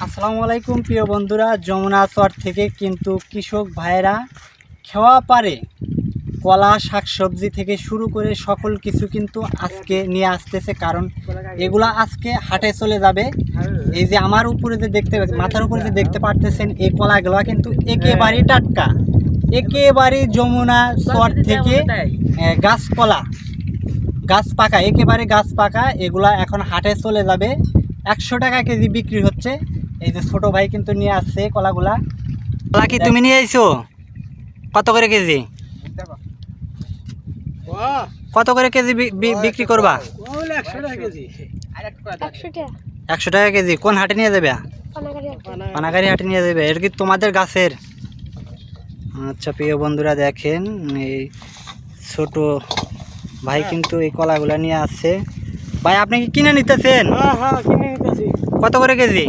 আসসালামু আলাইকুম প্রিয় বন্ধুরা, যমুনা চর থেকে কিন্তু কৃষক ভাইয়েরা খেওয়া পারে কলা শাকসবজি থেকে শুরু করে সকল কিছু কিন্তু আজকে নিয়ে আসতেছে, কারণ এগুলা আজকে হাটে চলে যাবে। এই যে আমার উপরে যে মাথার উপরে যে দেখতে পারতেছেন, এই কলাগুলো কিন্তু একেবারে টাটকা, একেবারে যমুনা চর থেকে গাছকলা, গাছ পাকা, একেবারে গাছ পাকা। এগুলা এখন হাটে চলে যাবে, 100 টাকা কেজি বিক্রি হচ্ছে। এই যে ছোট ভাই কিন্তু নিয়ে আসছে কলাগুলা। কলা কি তুমি নিয়ে আইছো? কত করে কেজি? কত করে কেজি বিক্রি করবা? 100 টাকা কেজি। কোন হাটে নিয়ে যাবে? পানাগাড়ি হাটে নিয়ে যাবে। এর কি তোমাদের গাছের? আচ্ছা প্রিয় বন্ধুরা, দেখেন এই ছোট ভাই কিন্তু এই কলাগুলা নিয়ে আসছে। ভাই আপনি কি কিনে নিতেছেন? কত করে কেজি?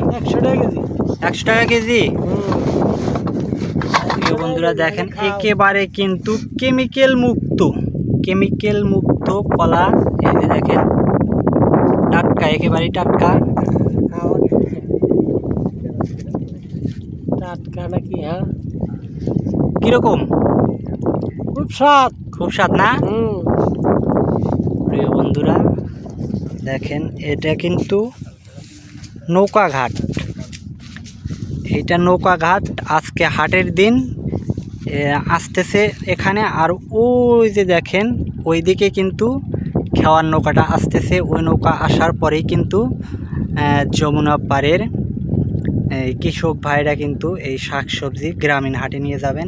100 টাকা কেজি। প্রিয় বন্ধুরা দেখেন, একেবারে কিন্তু কেমিক্যাল মুক্ত কলা। এই যে দেখেন, টাটকা, একেবারে টাটকা। টাটকা নাকি? হ্যাঁ, কিরকম? খুব স্বাদ না? প্রিয় বন্ধুরা দেখেন, এটা কিন্তু নৌকাঘাট। এইটা নৌকাঘাট, আজকে হাটের দিন আসতেছে এখানে। আর ওই যে দেখেন, ওইদিকে কিন্তু খেওয়ার নৌকাটা আসতেছে। ওই নৌকা আসার পরেই কিন্তু যমুনা পাড়ের কৃষক ভাইরা কিন্তু এই শাকসবজি গ্রামীণ হাটে নিয়ে যাবেন।